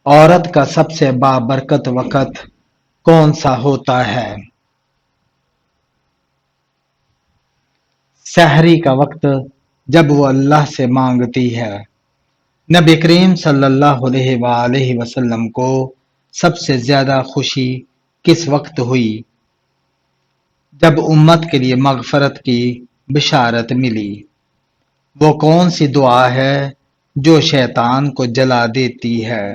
عورت کا سب سے بابرکت وقت کون سا ہوتا ہے؟ سحری کا وقت، جب وہ اللہ سے مانگتی ہے۔ نبی کریم صلی اللہ علیہ وآلہ وسلم کو سب سے زیادہ خوشی کس وقت ہوئی؟ جب امت کے لیے مغفرت کی بشارت ملی۔ وہ کون سی دعا ہے جو شیطان کو جلا دیتی ہے؟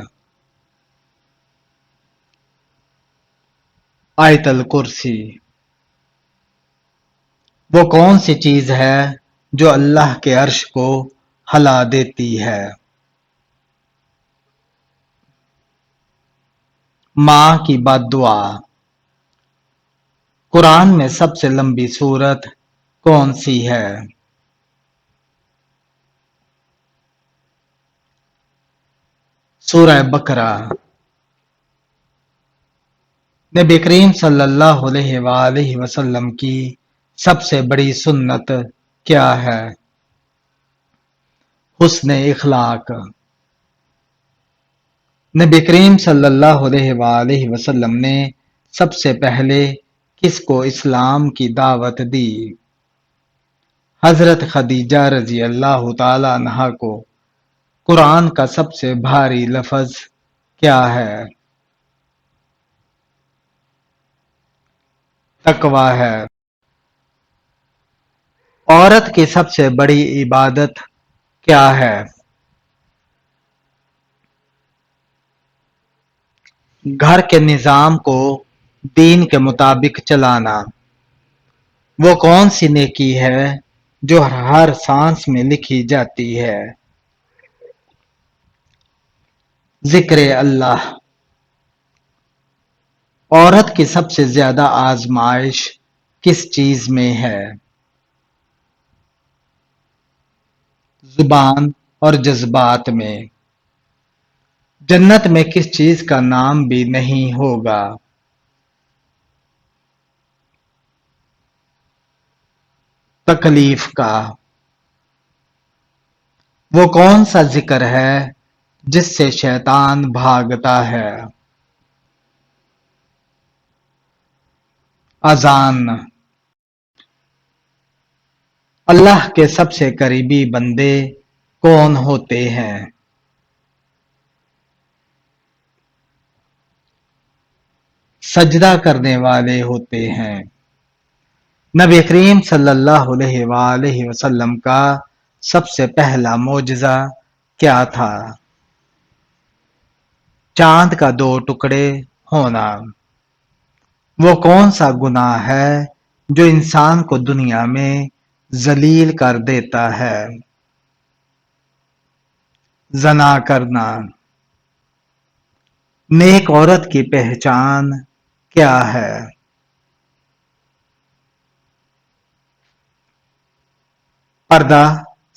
آیت الکرسی۔ وہ کون سی چیز ہے جو اللہ کے عرش کو ہلا دیتی ہے؟ ماں کی بد دعا۔ قرآن میں سب سے لمبی سورت کون سی ہے؟ سورہ بقرہ۔ نبی کریم صلی اللہ علیہ وآلہ وسلم کی سب سے بڑی سنت کیا ہے؟ حسن اخلاق۔ نبی کریم صلی اللہ علیہ وآلہ وسلم نے سب سے پہلے کس کو اسلام کی دعوت دی؟ حضرت خدیجہ رضی اللہ تعالی عنہا کو قرآن کا سب سے بھاری لفظ کیا ہے؟ تقویٰ ہے۔ عورت کی سب سے بڑی عبادت کیا ہے؟ گھر کے نظام کو دین کے مطابق چلانا۔ وہ کون سی نیکی ہے جو ہر سانس میں لکھی جاتی ہے؟ ذکر اللہ۔ عورت کی سب سے زیادہ آزمائش کس چیز میں ہے؟ زبان اور جذبات میں۔ جنت میں کس چیز کا نام بھی نہیں ہوگا؟ تکلیف کا۔ وہ کون سا ذکر ہے جس سے شیطان بھاگتا ہے؟ اذان۔ اللہ کے سب سے قریبی بندے کون ہوتے ہیں؟ سجدہ کرنے والے ہوتے ہیں۔ نبی کریم صلی اللہ علیہ وآلہ وسلم کا سب سے پہلا معجزہ کیا تھا؟ چاند کا 2 ٹکڑے ہونا۔ وہ کون سا گناہ ہے جو انسان کو دنیا میں ذلیل کر دیتا ہے؟ زنا کرنا۔ نیک عورت کی پہچان کیا ہے؟ پردہ،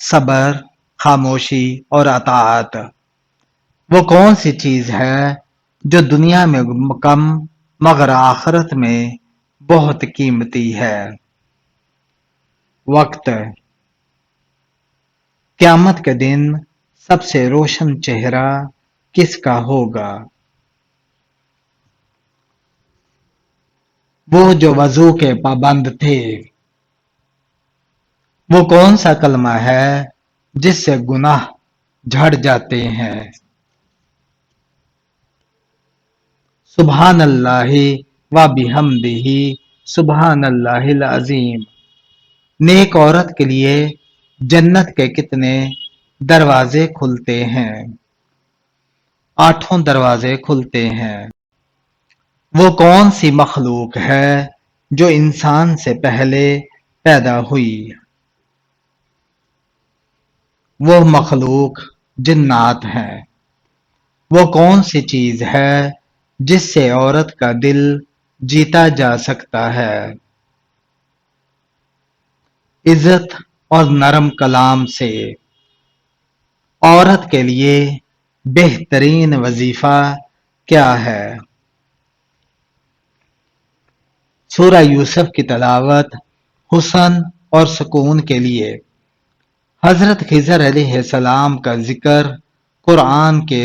صبر، خاموشی اور اطاعت۔ وہ کون سی چیز ہے جو دنیا میں کم مگر آخرت میں بہت قیمتی ہے؟ وقت۔ قیامت کے دن سب سے روشن چہرہ کس کا ہوگا؟ وہ جو وضو کے پابند تھے۔ وہ کون سا کلمہ ہے جس سے گناہ جھڑ جاتے ہیں؟ سبحان اللہ و بحمدہ سبحان اللہ العظیم۔ نیک عورت کے لیے جنت کے کتنے دروازے کھلتے ہیں؟ 8 دروازے کھلتے ہیں۔ وہ کون سی مخلوق ہے جو انسان سے پہلے پیدا ہوئی؟ وہ مخلوق جنات ہیں۔ وہ کون سی چیز ہے جس سے عورت کا دل جیتا جا سکتا ہے؟ عزت اور نرم کلام سے۔ عورت کے لیے بہترین وظیفہ کیا ہے؟ سورہ یوسف کی تلاوت حسن اور سکون کے لیے۔ حضرت خضر علیہ السلام کا ذکر قرآن کے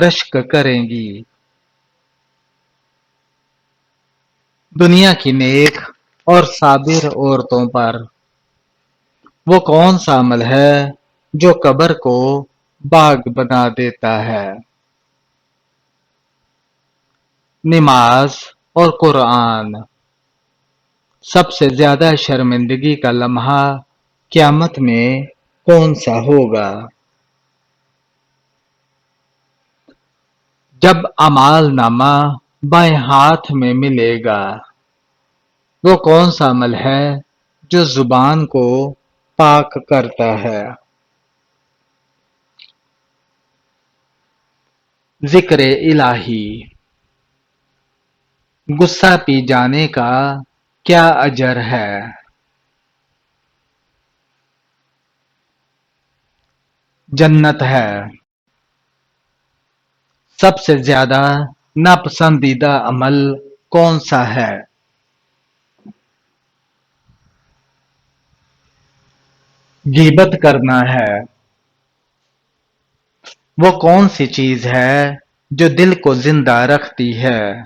رشک کریں گی۔ دنیا کی نیک اور صابر عورتوں پر وہ کون سا عمل ہے جو قبر کو باغ بنا دیتا ہے؟ نماز اور قرآن۔ سب سے زیادہ شرمندگی کا لمحہ قیامت میں کون سا ہوگا؟ جب اعمال نامہ بائیں ہاتھ میں ملے گا۔ وہ کون سا عمل ہے جو زبان کو پاک کرتا ہے؟ ذکر الہی۔ غصہ پی جانے کا کیا اجر ہے؟ جنت ہے۔ سب سے زیادہ ناپسندیدہ عمل کون سا ہے؟ غیبت کرنا ہے۔ وہ کون سی چیز ہے جو دل کو زندہ رکھتی ہے؟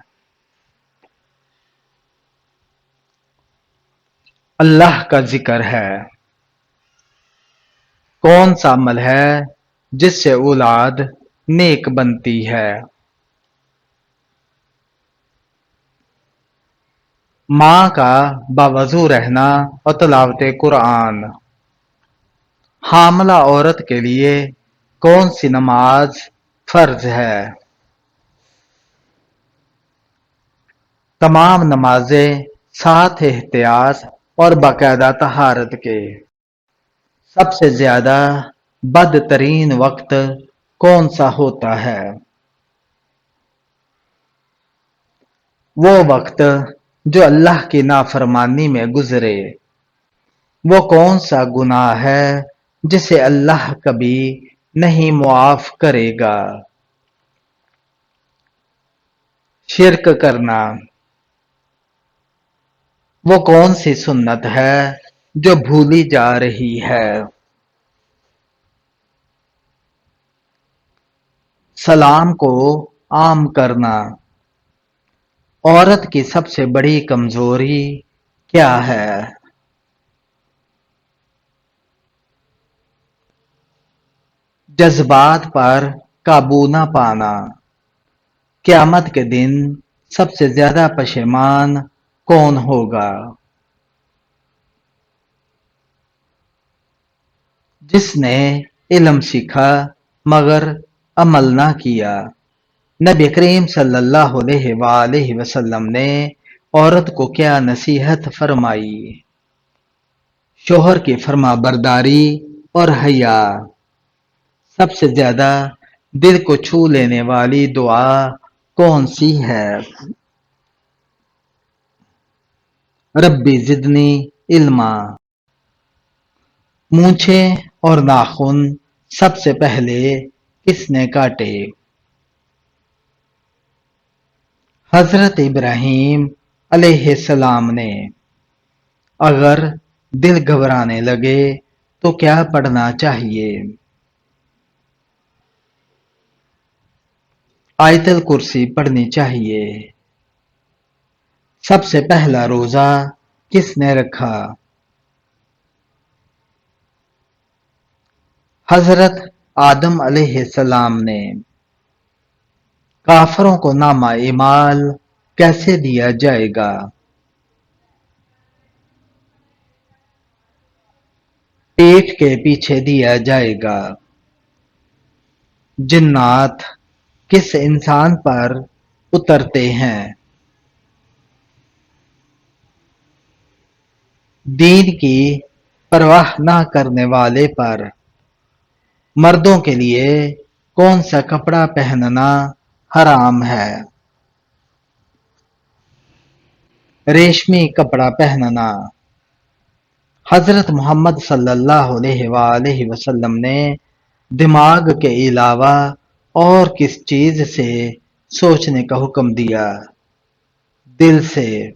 اللہ کا ذکر ہے۔ کون سا عمل ہے جس سے اولاد نیک بنتی ہے؟ ماں کا باوضو رہنا اور تلاوت قرآن۔ حاملہ عورت کے لیے کون سی نماز فرض ہے؟ تمام نمازیں ساتھ احتیاط اور باقاعدہ طہارت کے۔ سب سے زیادہ بدترین وقت کون سا ہوتا ہے؟ وہ وقت جو اللہ کی نافرمانی میں گزرے۔ وہ کون سا گناہ ہے جسے اللہ کبھی نہیں معاف کرے گا؟ شرک کرنا۔ وہ کون سی سنت ہے جو بھولی جا رہی ہے؟ سلام کو عام کرنا۔ عورت کی سب سے بڑی کمزوری کیا ہے؟ جذبات پر قابو نہ پانا۔ قیامت کے دن سب سے زیادہ پشیمان کون ہوگا؟ جس نے علم سیکھا مگر عمل نہ کیا۔ نبی کریم صلی اللہ علیہ وآلہ وسلم نے عورت کو کیا نصیحت فرمائی؟ شوہر کی فرما برداری اور حیا۔ سب سے زیادہ دل کو چھو لینے والی دعا کون سی ہے؟ ربی زدنی علما۔ مونچھیں اور ناخن سب سے پہلے کس نے کاٹے؟ حضرت ابراہیم علیہ السلام نے۔ اگر دل گھبرانے لگے تو کیا پڑھنا چاہیے؟ آیت الکرسی پڑھنی چاہیے۔ سب سے پہلا روزہ کس نے رکھا؟ حضرت آدم علیہ السلام نے۔ کافروں کو نامہ اعمال کیسے دیا جائے گا؟ پیٹھ کے پیچھے دیا جائے گا۔ جنات کس انسان پر اترتے ہیں؟ دین کی پرواہ نہ کرنے والے پر۔ مردوں کے لیے کون سا کپڑا پہننا حرام ہے؟ ریشمی کپڑا پہننا۔ حضرت محمد صلی اللہ علیہ وآلہ وسلم نے دماغ کے علاوہ اور کس چیز سے سوچنے کا حکم دیا؟ دل سے۔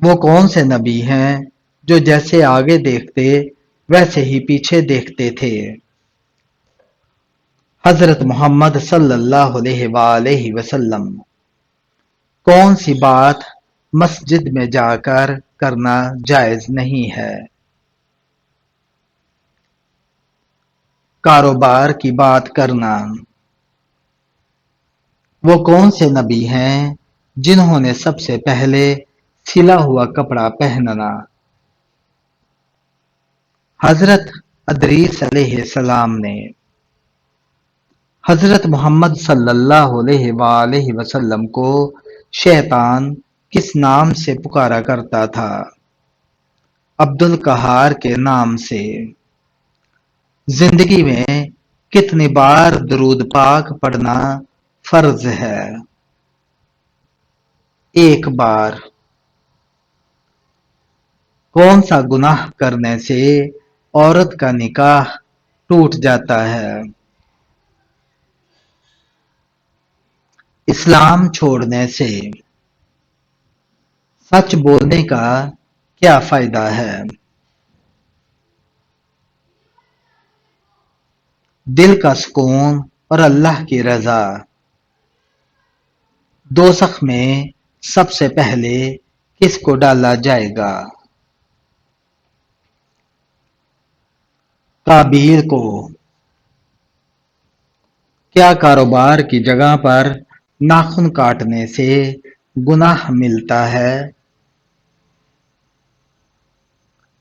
وہ کون سے نبی ہیں جو جیسے آگے دیکھتے ویسے ہی پیچھے دیکھتے تھے؟ حضرت محمد صلی اللہ علیہ وآلہ وسلم کون سی بات مسجد میں جا کر کرنا جائز نہیں ہے؟ کاروبار کی بات کرنا۔ وہ کون سے نبی ہیں جنہوں نے سب سے پہلے سلا ہوا کپڑا پہننا؟ حضرت ادریس علیہ السلام نے۔ حضرت محمد صلی اللہ علیہ وآلہ وسلم کو شیطان کس نام سے پکارا کرتا تھا؟ عبد القہار کے نام سے۔ زندگی میں کتنی بار درود پاک پڑھنا فرض ہے؟ ایک بار۔ کون سا گناہ کرنے سے عورت کا نکاح ٹوٹ جاتا ہے؟ اسلام چھوڑنے سے۔ سچ بولنے کا کیا فائدہ ہے؟ دل کا سکون اور اللہ کی رضا۔ دوزخ میں سب سے پہلے کس کو ڈالا جائے گا؟ قابیل کو۔ کیا کاروبار کی جگہ پر ناخن کاٹنے سے گناہ ملتا ہے؟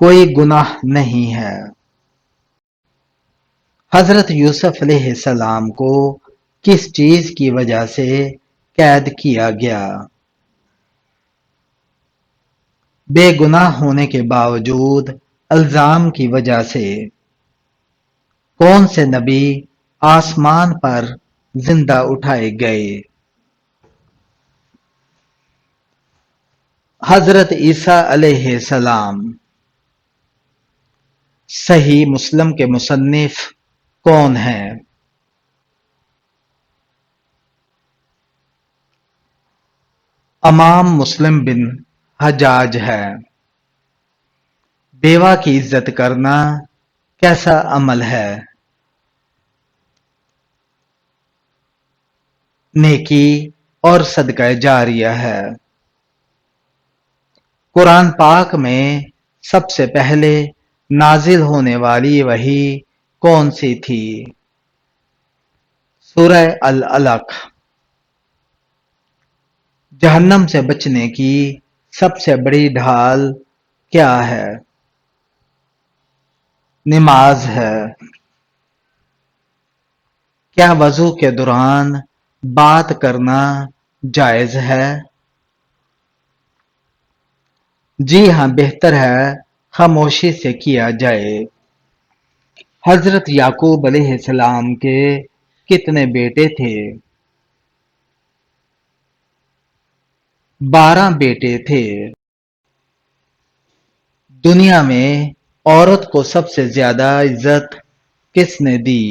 کوئی گناہ نہیں ہے۔ حضرت یوسف علیہ السلام کو کس چیز کی وجہ سے قید کیا گیا؟ بے گناہ ہونے کے باوجود الزام کی وجہ سے۔ کون سے نبی آسمان پر زندہ اٹھائے گئے؟ حضرت عیسیٰ علیہ السلام۔ صحیح مسلم کے مصنف کون ہیں؟ امام مسلم بن حجاج ہے۔ بیوہ کی عزت کرنا کیسا عمل ہے؟ نیکی اور صدقہ جاریہ ہے۔ قرآن پاک میں سب سے پہلے نازل ہونے والی وحی کون سی تھی؟ سورہ العلق۔ جہنم سے بچنے کی سب سے بڑی ڈھال کیا ہے؟ نماز ہے۔ کیا وضو کے دوران بات کرنا جائز ہے؟ جی ہاں، بہتر ہے خاموشی سے کیا جائے۔ حضرت یعقوب علیہ السلام کے کتنے بیٹے تھے؟ 12 بیٹے تھے۔ دنیا میں عورت کو سب سے زیادہ عزت کس نے دی؟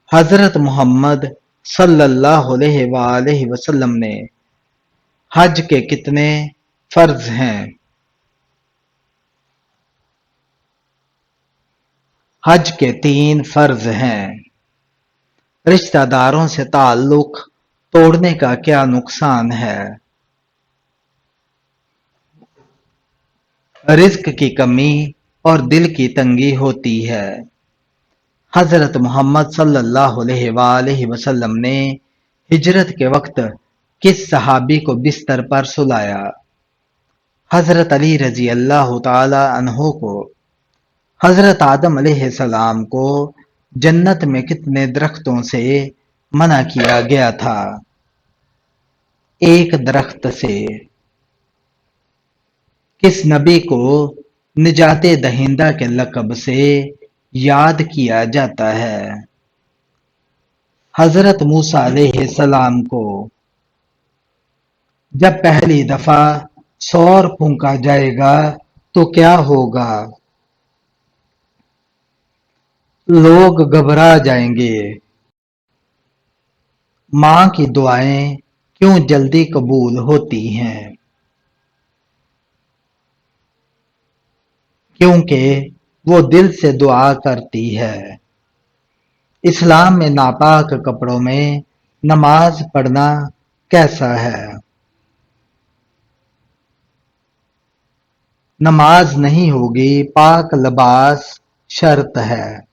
حضرت محمد صلی اللہ علیہ وآلہ وسلم نے۔ حج کے کتنے فرض ہیں؟ حج کے 3 فرض ہیں۔ رشتہ داروں سے تعلق توڑنے کا کیا نقصان ہے؟ رزق کی کمی اور دل کی تنگی ہوتی ہے۔ حضرت محمد صلی اللہ علیہ وآلہ وسلم نے ہجرت کے وقت کس صحابی کو بستر پر سلایا؟ حضرت علی رضی اللہ تعالی عنہ کو۔ حضرت آدم علیہ السلام کو جنت میں کتنے درختوں سے منع کیا گیا تھا؟ ایک درخت سے۔ کس نبی کو نجات دہندہ کے لقب سے یاد کیا جاتا ہے؟ حضرت موسیٰ علیہ السلام کو۔ جب پہلی دفعہ سور پھونکا جائے گا تو کیا ہوگا؟ لوگ گھبرا جائیں گے۔ ماں کی دعائیں کیوں جلدی قبول ہوتی ہیں؟ کیونکہ وہ دل سے دعا کرتی ہے۔ اسلام میں ناپاک کپڑوں میں نماز پڑھنا کیسا ہے؟ نماز نہیں ہوگی، پاک لباس شرط ہے۔